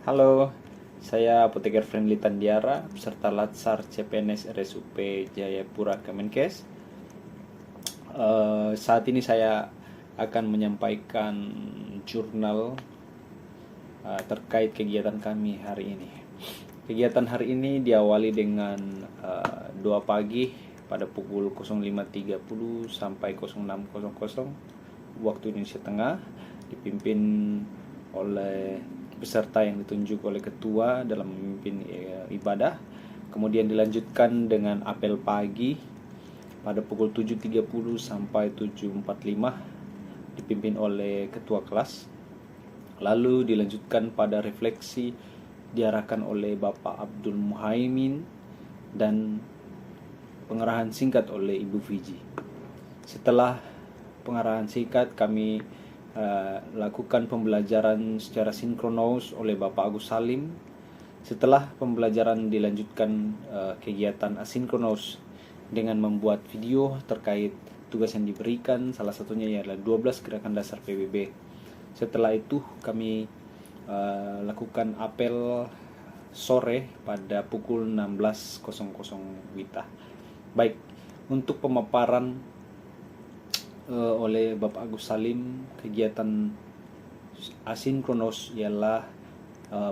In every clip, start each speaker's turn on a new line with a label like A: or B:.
A: Halo, saya Apoteker Friendly Tandiara, peserta Latsar CPNS RSUP Jayapura Kemenkes. Saat ini saya akan menyampaikan jurnal terkait kegiatan kami hari ini. Kegiatan hari ini diawali dengan 2 pagi pada pukul 05.30 sampai 06.00 waktu Indonesia Tengah, dipimpin oleh peserta yang ditunjuk oleh ketua dalam memimpin ibadah. Kemudian dilanjutkan dengan apel pagi pada pukul 7.30 sampai 7.45 dipimpin oleh ketua kelas. Lalu dilanjutkan pada refleksi diarahkan oleh Bapak Abdul Muhaimin dan pengarahan singkat oleh Ibu Fiji. Setelah pengarahan singkat, kami lakukan pembelajaran secara sinkronos oleh Bapak Agus Salim. Setelah pembelajaran dilanjutkan kegiatan asinkronos dengan membuat video terkait tugas yang diberikan, salah satunya ialah 12 gerakan dasar PBB. Setelah itu kami lakukan apel sore pada pukul 16.00 WITA. Baik, untuk pemaparan oleh Bapak Agus Salim, kegiatan asinkronos ialah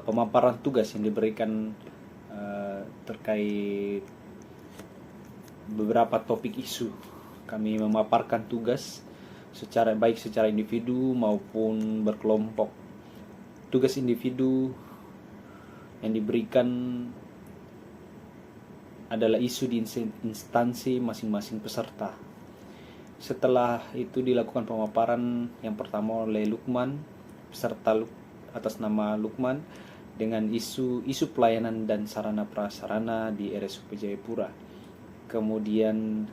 A: pemaparan tugas yang diberikan terkait beberapa topik isu. Kami memaparkan tugas secara individu maupun berkelompok. Tugas individu yang diberikan adalah isu di instansi masing-masing peserta. Setelah itu dilakukan pemaparan yang pertama oleh Lukman, peserta atas nama Lukman, dengan isu pelayanan dan sarana prasarana di RSUP Jayapura. Kemudian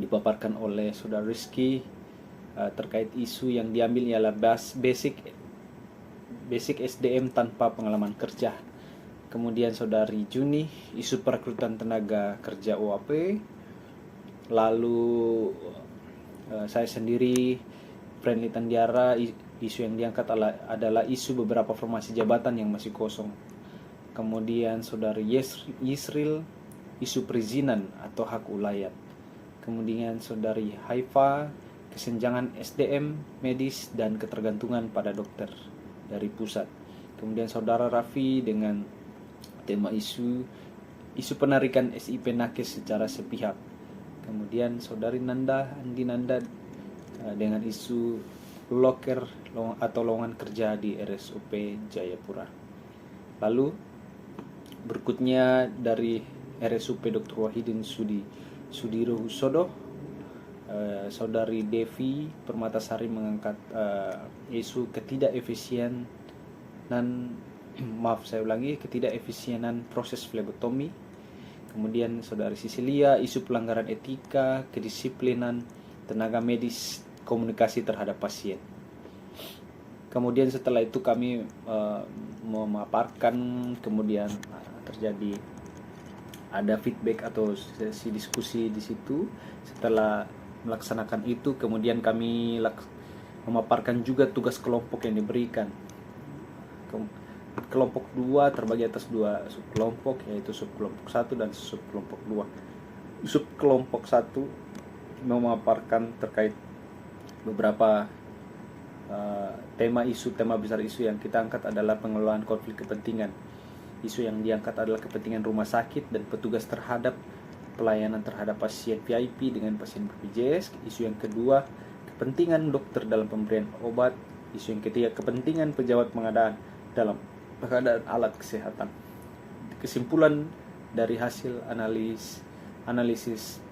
A: dipaparkan oleh Saudara Rizky terkait isu yang diambil ialah basic SDM tanpa pengalaman kerja. Kemudian Saudari Juni, isu perekrutan tenaga kerja OAP. Lalu saya sendiri, Friendly Tandiara, isu yang diangkat adalah isu beberapa formasi jabatan yang masih kosong. Kemudian Saudari Yisril, isu perizinan atau hak ulayat. Kemudian Saudari Haifa, kesenjangan SDM medis dan ketergantungan pada dokter dari pusat. Kemudian Saudara Raffi dengan tema isu penarikan SIP Nakes secara sepihak. Kemudian Saudari Andi Nanda dengan isu loker atau lowongan kerja di RSUP Jayapura. Lalu berikutnya dari RSUP Dr. Wahidin Sudiro Husodo, Saudari Devi Permatasari mengangkat isu ketidakefisienan proses flebotomi. Kemudian Saudari Sisilia, isu pelanggaran etika, kedisiplinan tenaga medis, komunikasi terhadap pasien. Kemudian setelah itu kami memaparkan, kemudian ada feedback atau sesi diskusi di situ. Setelah melaksanakan itu, kemudian kami memaparkan juga tugas kelompok yang diberikan. Kelompok 2 terbagi atas 2 subkelompok, yaitu subkelompok 1 dan subkelompok 2. Subkelompok 1 memaparkan terkait beberapa tema besar isu yang kita angkat adalah pengelolaan konflik kepentingan. Isu yang diangkat adalah kepentingan rumah sakit dan petugas terhadap pelayanan terhadap pasien VIP dengan pasien BPJS. Isu yang kedua, kepentingan dokter dalam pemberian obat. Isu yang ketiga, kepentingan pejabat pengadaan dalam pengadaan alat kesehatan. Kesimpulan dari hasil analisis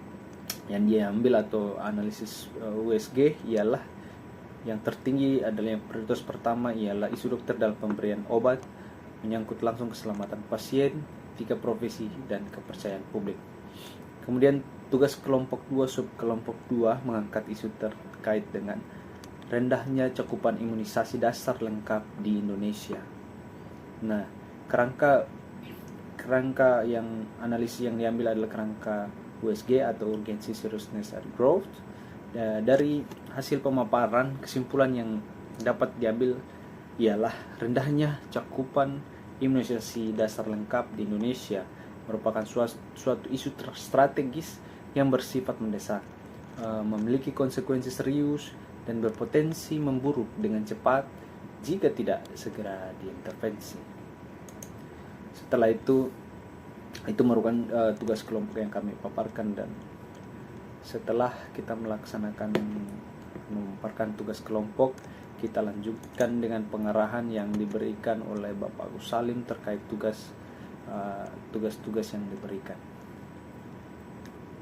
A: yang diambil atau analisis USG ialah yang tertinggi adalah yang prioritas pertama ialah isu dokter dalam pemberian obat, menyangkut langsung keselamatan pasien, etika profesi, dan kepercayaan publik. Kemudian tugas kelompok 2 subkelompok 2 mengangkat isu terkait dengan rendahnya cakupan imunisasi dasar lengkap di Indonesia. Nah, kerangka yang analisis yang diambil adalah kerangka USG atau Urgency, Seriousness, and Growth. Dari hasil pemaparan, kesimpulan yang dapat diambil ialah rendahnya cakupan imunisasi dasar lengkap di Indonesia merupakan suatu isu strategis yang bersifat mendesak, memiliki konsekuensi serius dan berpotensi memburuk dengan cepat jika tidak segera diintervensi. Setelah itu merupakan tugas kelompok yang kami paparkan, dan setelah kita memaparkan tugas kelompok, kita lanjutkan dengan pengarahan yang diberikan oleh Bapak Gus Salim terkait tugas-tugas yang diberikan.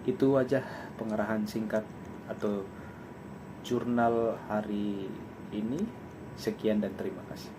A: Itu aja pengarahan singkat atau jurnal hari ini. Sekian dan terima kasih.